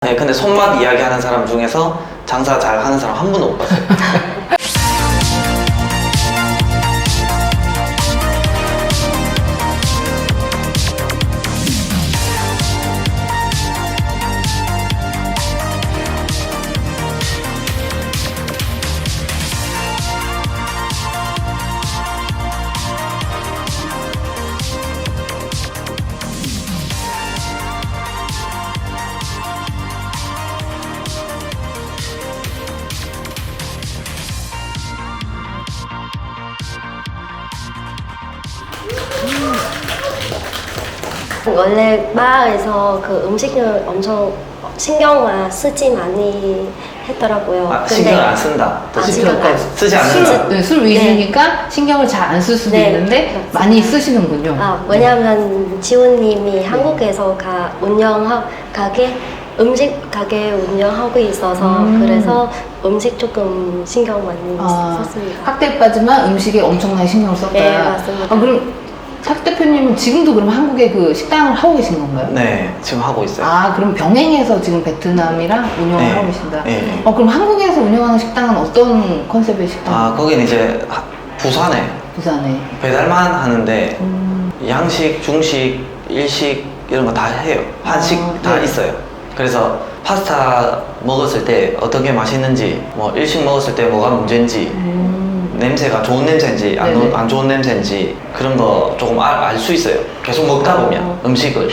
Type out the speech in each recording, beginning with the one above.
네, 근데 손맛 이야기하는 사람 중에서 장사 잘 하는 사람 한 분도 못 봤어요. 원래 바에서 그 음식을 엄청 신경을 쓰지 많이 했더라고요. 아, 신경을 안 쓴다. 신경 안 쓰지 않는다. 술 위주니까 신경을 잘 안 쓸 수도 네, 있는데 그렇습니다. 많이 쓰시는군요. 왜냐하면 지훈님이 한국에서 음식 가게 운영하고 있어서 그래서 음식 조금 신경 많이 썼습니다. 칵테일바지만 음식에 엄청나게 신경을 썼다. 네, 맞습니다. 그럼 박 대표님은 지금도 그럼 한국에 그 식당을 하고 계신 건가요? 네, 지금 하고 있어요. 그럼 병행해서 지금 베트남이랑 운영을 네. 하고 계신다. 네. 그럼 한국에서 운영하는 식당은 어떤 컨셉의 식당? 거긴 이제 부산에 부산에. 배달만 하는데 양식, 중식, 일식 이런 거 다 해요. 한식 다 네. 있어요. 그래서 파스타 먹었을 때 어떤 게 맛있는지, 뭐 일식 먹었을 때 뭐가 문제인지, 냄새가 좋은 냄새인지 네네. 안 좋은 냄새인지 그런 거 조금 알 수 있어요. 계속 먹다 보면 음식을.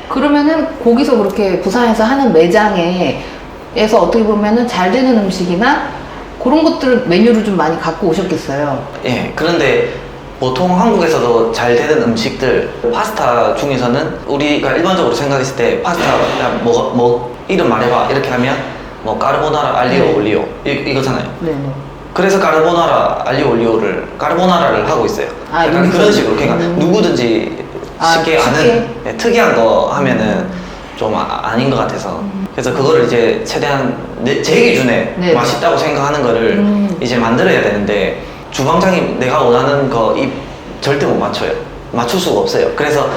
그러면은 거기서 그렇게 부산에서 하는 매장에서 어떻게 보면은 잘 되는 음식이나 그런 것들 메뉴를 좀 많이 갖고 오셨겠어요. 예, 그런데 보통 한국에서도 잘 되는 음식들, 파스타 중에서는 우리가 일반적으로 생각했을 때 파스타 그냥 이름 말해봐 이렇게 하면 뭐 까르보나라 알리오 네. 올리오 이거잖아요. 네네. 그래서 까르보나라를 하고 있어요. 약간 여기서? 그런 식으로 그러니까 누구든지 쉽게 쉽게? 아는 특이한 거 하면은 좀 아닌 것 같아서 그래서 그거를 이제 최대한 제 기준에 네. 맛있다고 생각하는 거를 이제 만들어야 되는데 주방장이 내가 원하는 거 절대 못 맞춰요. 맞출 수가 없어요. 그래서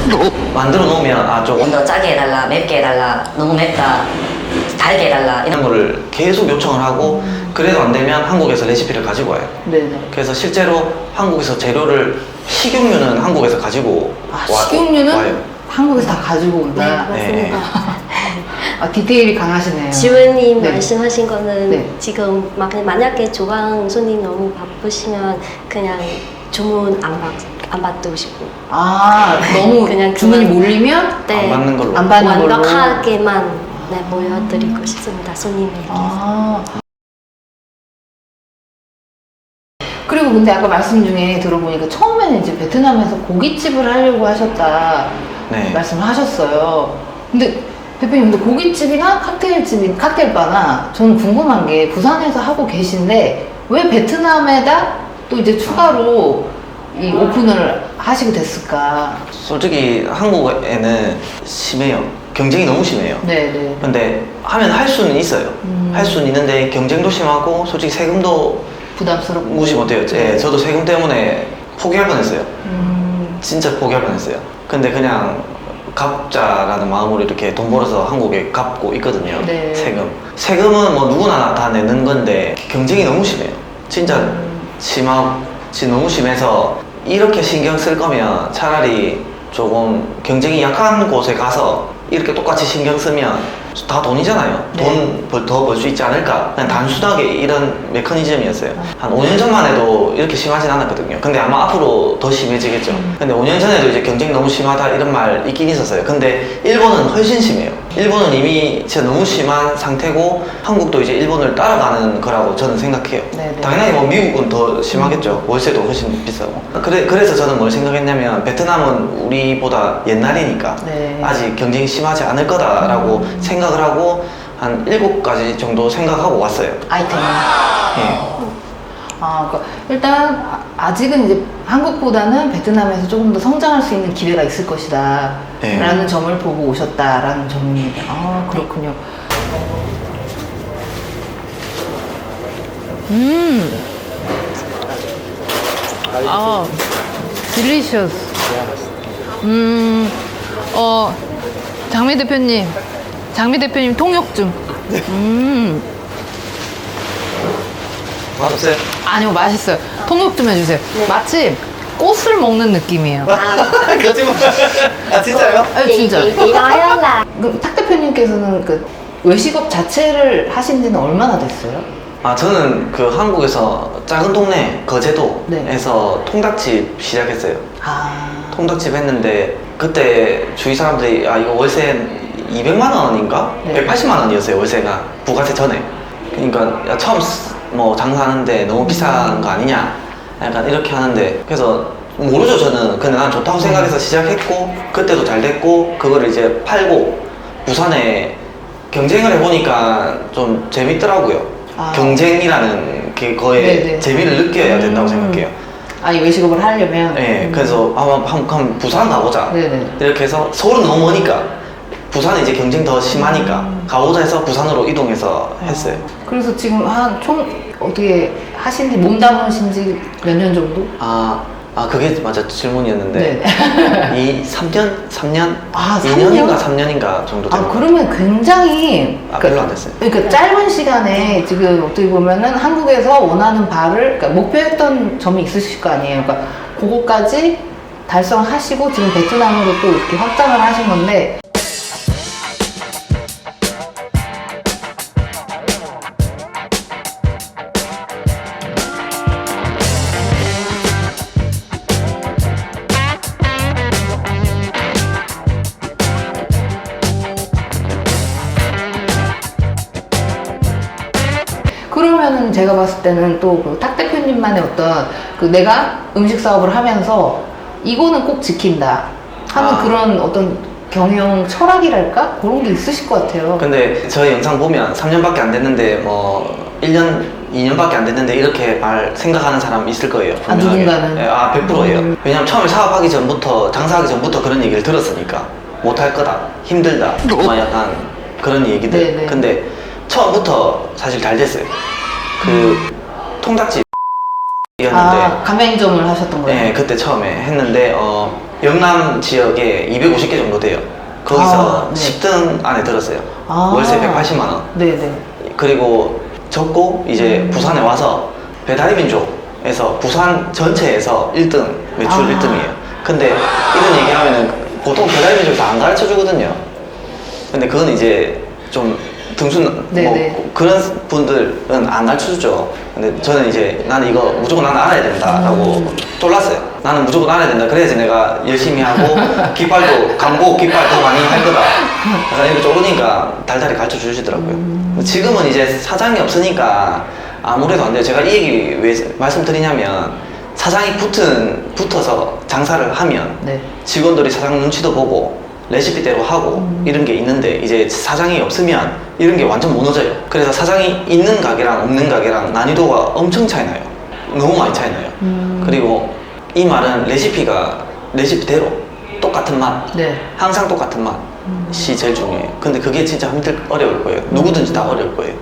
만들어 놓으면 조금 좀 더 짜게 해달라, 맵게 해달라, 너무 맵다, 달게 해달라 이런 거를 계속 요청을 하고 그래도 안 되면 한국에서 레시피를 가지고 와요. 네네. 그래서 실제로 한국에서 식용유는 한국에서 가지고 식용유는 와요. 한국에서 다 가지고 네, 온다. 맞습니다. 디테일이 강하시네요. 지훈님 네. 말씀하신 거는 네. 지금 만약에 주방 손님 너무 바쁘시면 그냥 주문 안 받으시고 너무 그냥 주문이 그만- 몰리면 네, 안 받는 걸로. 안 받는 걸로. 완벽하게만 보여드리고 싶습니다. 손님에게. 그리고 근데 아까 말씀 중에 들어보니까 처음에는 이제 베트남에서 고깃집을 하려고 하셨다 네. 말씀을 하셨어요. 근데 대표님, 근데 고깃집이나 칵테일바나 저는 궁금한 게 부산에서 하고 계신데 왜 베트남에다 또 이제 추가로 이 오픈을 하시게 됐을까? 솔직히 한국에는 심해요. 경쟁이 너무 심해요. 네네. 근데 하면 할 수는 있어요. 할 수는 있는데 경쟁도 심하고 솔직히 세금도 부담스럽고. 무시 못해요. 예, 저도 세금 때문에 포기할 뻔했어요. 진짜 포기할 뻔했어요. 근데 그냥 갚자라는 마음으로 이렇게 돈 벌어서 한국에 갚고 있거든요. 네. 세금은 뭐 누구나 다 내는 건데 경쟁이 너무 심해요. 진짜 너무 심해서 이렇게 신경 쓸 거면 차라리 조금 경쟁이 약한 곳에 가서 이렇게 똑같이 신경 쓰면 다 돈이잖아요. 네. 돈 더 벌 수 있지 않을까? 그냥 단순하게 이런 메커니즘이었어요. 한 5년 전만 해도 이렇게 심하진 않았거든요. 근데 아마 앞으로 더 심해지겠죠. 근데 5년 전에도 이제 경쟁이 너무 심하다 이런 말 있긴 있었어요. 근데 일본은 훨씬 심해요. 일본은 이미 진짜 너무 심한 상태고 한국도 이제 일본을 따라가는 거라고 저는 생각해요. 네네. 당연히 뭐 미국은 더 심하겠죠. 월세도 훨씬 비싸고. 그래서 저는 뭘 생각했냐면 베트남은 우리보다 옛날이니까 네. 아직 경쟁이 심하지 않을 거다라고 생각을 하고 한 7가지 정도 생각하고 왔어요. 아이템. 예. 그러니까 일단 아직은 이제 한국보다는 베트남에서 조금 더 성장할 수 있는 기회가 있을 것이다 네. 라는 점을 보고 오셨다라는 점입니다. 그렇군요. 딜리셔스. 장미 대표님, 장미 대표님 통역 좀. 맛없어요? 아니요, 맛있어요. 통역 좀 해주세요. 마치 꽃을 먹는 느낌이에요. 거짓말. 아 진짜요? 아니, 진짜. Chị nói là 그럼 탁 대표님께서는 그 외식업 자체를 하신 지는 얼마나 됐어요? 아 저는 그 한국에서 작은 동네 거제도에서 네. 통닭집 시작했어요. 아, 통닭집 했는데 그때 주위 사람들이 아 이거 월세 200만 원인가? 네. 180만 원이었어요 월세가 부가세 전에. 그러니까 야, 처음 뭐 장사하는데 너무 비싼 거 아니냐? 약간 이렇게 하는데 그래서 모르죠 저는. 근데 난 좋다고 생각해서 시작했고 그때도 잘 됐고 그거를 이제 팔고 부산에 경쟁을 해보니까 좀 재밌더라고요. 아. 경쟁이라는 게 거에 네네. 재미를 느껴야 된다고 생각해요. 이 외식업을 하려면. 네, 그래서 한번 부산 가보자. 네네. 이렇게 해서 서울은 너무 머니까 부산은 이제 경쟁 더 심하니까 가보자 해서 부산으로 이동해서 했어요. 그래서 지금 한 총 어떻게 하신 지 몸 담으신 지 몇 년 정도? 그게 맞아 질문이었는데 네. 이 3년? 아, 2년인가 3년인가 정도 된 거. 그러면 굉장히. 별로 안 됐어요. 그러니까 짧은 시간에 지금 어떻게 보면은 한국에서 원하는 바를, 그러니까 목표했던 점이 있으실 거 아니에요. 그러니까 그거까지 달성하시고 지금 베트남으로 또 이렇게 확장을 하신 건데. 그러면은 제가 봤을 때는 또 그 탁 대표님만의 어떤 그 내가 음식 사업을 하면서 이거는 꼭 지킨다 하는 그런 어떤 경영 철학이랄까? 그런 게 있으실 것 같아요. 근데 저희 영상 보면 3년밖에 안 됐는데 뭐 1년, 2년밖에 안 됐는데 이렇게 생각하는 사람 있을 거예요. 분명하게. 누군가는. 예, 100%예요. 왜냐면 처음에 사업하기 전부터 장사하기 전부터 그런 얘기를 들었으니까 못할 거다, 힘들다, 뭐 약간 그런 얘기들. 네네. 근데 처음부터 사실 잘 됐어요. 그 통닭집이었는데 가맹점을 하셨던 거예요? 네, 그때 처음에 했는데 영남 지역에 250개 정도 돼요. 거기서 네. 10등 안에 들었어요. 월세 180만 원. 네네. 그리고 접고 이제 부산에 와서 배달민족에서 부산 전체에서 1등 매출 1등이에요. 근데 이런 얘기하면은 보통 배달민족 다 안 가르쳐 주거든요. 근데 그건 이제 좀 등순 네네. 뭐 그런 분들은 안 가르쳐 주죠. 근데 저는 이제 나는 이거 무조건 나는 알아야 된다라고 쫄랐어요. 나는 무조건 알아야 된다. 그래야지 내가 열심히 하고 깃발도 광고 깃발 더 많이 할 거다. 약간 이렇게 쫄으니까 달달이 가르쳐 주시더라고요. 지금은 이제 사장이 없으니까 아무래도 안 돼요. 제가 이 얘기 왜 말씀드리냐면 사장이 붙어서 장사를 하면 네. 직원들이 사장 눈치도 보고 레시피대로 하고 이런 게 있는데 이제 사장이 없으면 이런 게 완전 무너져요. 그래서 사장이 있는 가게랑 없는 가게랑 난이도가 엄청 차이 나요. 너무 많이 차이 나요. 그리고 이 말은 레시피대로 똑같은 맛, 네. 항상 똑같은 맛이 제일 중요해요. 근데 그게 진짜 어려울 거예요. 누구든지 다 어려울 거예요.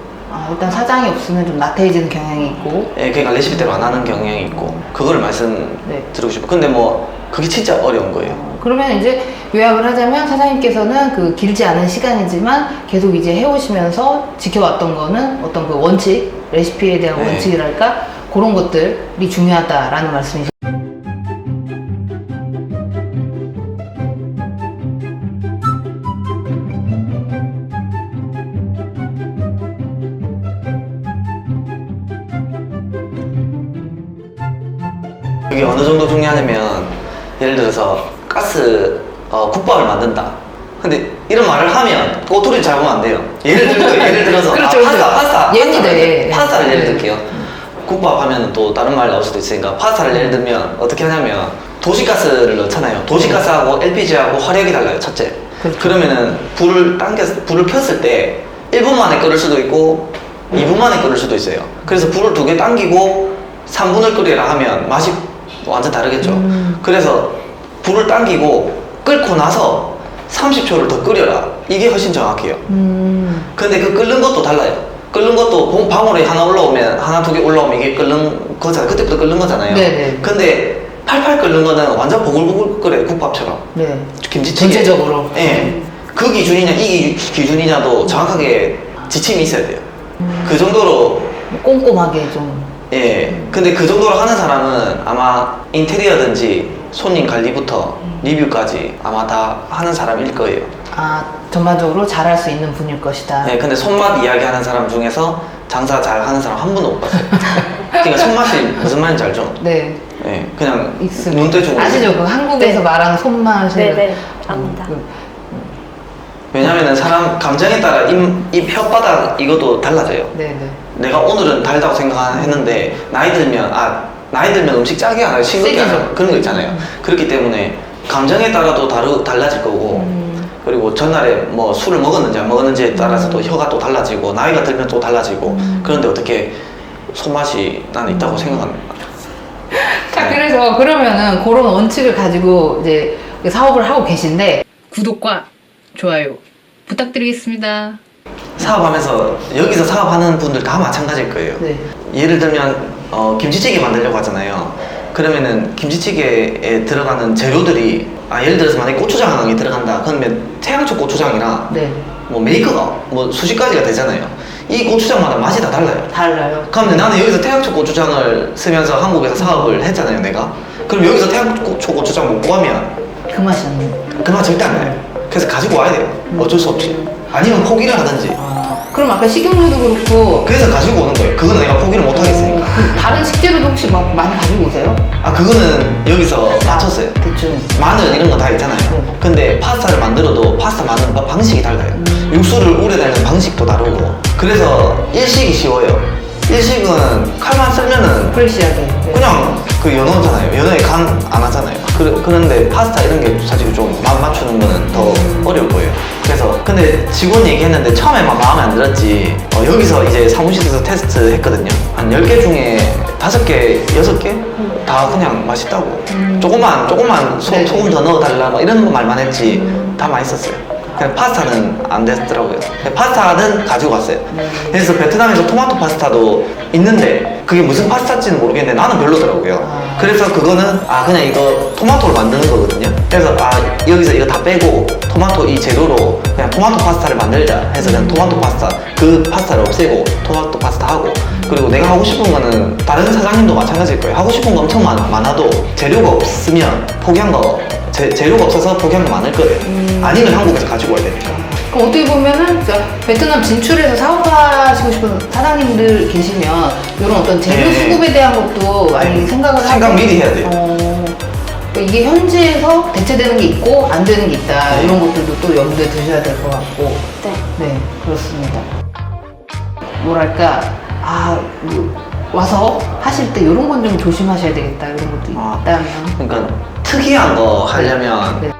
일단 사장이 없으면 좀 나태해지는 경향이 있고. 예, 그러니까 레시피대로 안 하는 경향이 있고 그거를 말씀드리고 싶어요. 근데 뭐 그게 진짜 어려운 거예요. 그러면 이제 요약을 하자면 사장님께서는 그 길지 않은 시간이지만 계속 이제 해오시면서 지켜왔던 거는 어떤 그 원칙, 레시피에 대한 네. 원칙이랄까 그런 것들이 중요하다라는 말씀이시죠. 그게 어느 정도 중요하냐면 예를 들어서 국밥을 만든다. 근데 이런 말을 하면 꼬투리 잡으면 안 돼요. 예를 들어서 그렇죠, 파스타 예입니다, 예. 파스타를 예를 네. 들게요. 국밥 하면 또 다른 말 나올 수도 있으니까 파스타를 예를 들면 어떻게 하냐면 도시가스를 넣잖아요. 도시가스하고 LPG하고 화력이 달라요. 첫째. 그렇죠. 그러면은 불을 폈을 때 1분 만에 끓을 수도 있고 2분 만에 끓을 수도 있어요. 그래서 불을 2개 당기고 3분을 끓이라 하면 맛이 완전 다르겠죠. 그래서 불을 당기고 끓고 나서 30초를 더 끓여라. 이게 훨씬 정확해요. 근데 그 끓는 것도 달라요. 끓는 것도 방울이 하나 올라오면 하나 두 개 올라오면 이게 끓는 거잖아요. 그때부터 끓는 거잖아요. 네네. 근데 팔팔 끓는 거는 완전 보글보글 끓여요. 국밥처럼. 네. 김치찌개. 전체적으로. 예. 그 기준이냐 이 기준이냐도 정확하게 지침이 있어야 돼요. 그 정도로 꼼꼼하게 좀. 예. 근데 그 정도로 하는 사람은 아마 인테리어든지 손님 관리부터 리뷰까지 아마 다 하는 사람일 거예요. 아, 전반적으로 잘할 수 있는 분일 것이다. 예. 근데 손맛 이야기하는 사람 중에서 장사 잘 하는 사람 한 번도 못 봤어요. 그러니까 손맛이 무슨 말인지 알죠? 네. 예. 그냥 있습니다. 눈대중으로. 아시죠? 그 한국에서 네. 말하는 손맛을. 네네 압니다. 왜냐면은 사람 감정에 따라 입 혓바닥 이것도 달라져요. 네네. 내가 오늘은 달다고 생각했는데 나이 들면 음식 짜게 하나 싱겁게 세지죠. 하나 그런 거 있잖아요. 그렇기 때문에 감정에 따라도 달라질 거고 그리고 전날에 뭐 술을 먹었는지 안 먹었는지에 따라서도 혀가 또 달라지고 나이가 들면 또 달라지고 그런데 어떻게 손맛이 나는 있다고 생각합니다. 자, 그래서 그러면은 그런 원칙을 가지고 이제 사업을 하고 계신데 구독과 좋아요 부탁드리겠습니다. 사업하면서 여기서 사업하는 분들 다 마찬가지일 거예요. 네. 예를 들면 김치찌개 만들려고 하잖아요. 그러면은 김치찌개에 들어가는 재료들이 예를 들어서 만약에 고추장이 들어간다 그러면 태양초 고추장이나 네. 뭐 메이커가 뭐 수십 가지가 되잖아요. 이 고추장마다 맛이 다 달라요. 달라요. 그럼 나는 여기서 태양초 고추장을 쓰면서 한국에서 사업을 했잖아요, 내가. 그럼 여기서 태양초 고추장 못 구하면 그 맛이 안 나요. 그 맛 절대 안 나요. 그래서 가지고 와야 돼요. 어쩔 수 없이. 아니면 포기를 하든지. 그럼 아까 식용유도 그렇고 그래서 가지고 오는 거예요. 그거는 내가 포기를 못 하겠으니까. 다른 식재료도 혹시 막 많이 가지고 오세요? 그거는 여기서 맞췄어요. 대충. 마늘 이런 거 다 있잖아요. 네. 근데 파스타를 만들어도 파스타 만드는 방식이 달라요. 육수를 우려내는 방식도 다르고. 그래서 일식이 쉬워요. 일식은 칼만 쓸면은 프레시하게. 네. 그냥 그 연어잖아요. 연어에 간 안 하잖아요. 그런데 파스타 이런 게 사실 좀 맛 맞추는 거는 더 어려울 거예요. 그래서 근데 직원 얘기했는데 처음에 막 마음에 안 들었지. 여기서 이제 사무실에서 테스트 했거든요. 한 10개 중에 5개, 6개? 다 그냥 맛있다고. 조금만 네. 소금 더 넣어달라 뭐 이런 말만 했지. 다 맛있었어요. 그냥 파스타는 안 됐더라고요. 파스타는 가지고 갔어요. 그래서 베트남에서 토마토 파스타도 있는데 그게 무슨 파스타인지는 모르겠는데 나는 별로더라고요. 그래서 그거는 그냥 이거 토마토로 만드는 거거든요. 그래서 여기서 이거 다 빼고 토마토 이 재료로 그냥 토마토 파스타를 만들자 해서 그냥 토마토 파스타 그 파스타를 없애고 토마토 파스타 하고 그리고 내가 하고 싶은 거는 다른 사장님도 마찬가지일 거예요. 하고 싶은 거 엄청 많아도 재료가 없으면 포기한 거 재료가 없어서 포기한 거 많을 거예요. 아니면 한국에서 가지고 와야 되니까. 그럼 어떻게 보면은 베트남 진출해서 사업하시고 싶은 사장님들 계시면 이런 어떤 재료 네. 수급에 대한 것도 많이 생각을 생각 미리 해야 돼요. 그러니까 이게 현지에서 대체되는 게 있고 안 되는 게 있다. 네. 이런 것들도 또 염두에 두셔야 될 것 같고. 네. 네, 그렇습니다. 뭐랄까, 와서 하실 때 이런 건 좀 조심하셔야 되겠다. 이런 것도 아. 있다면. 그러니까 특이한 거 하려면 네.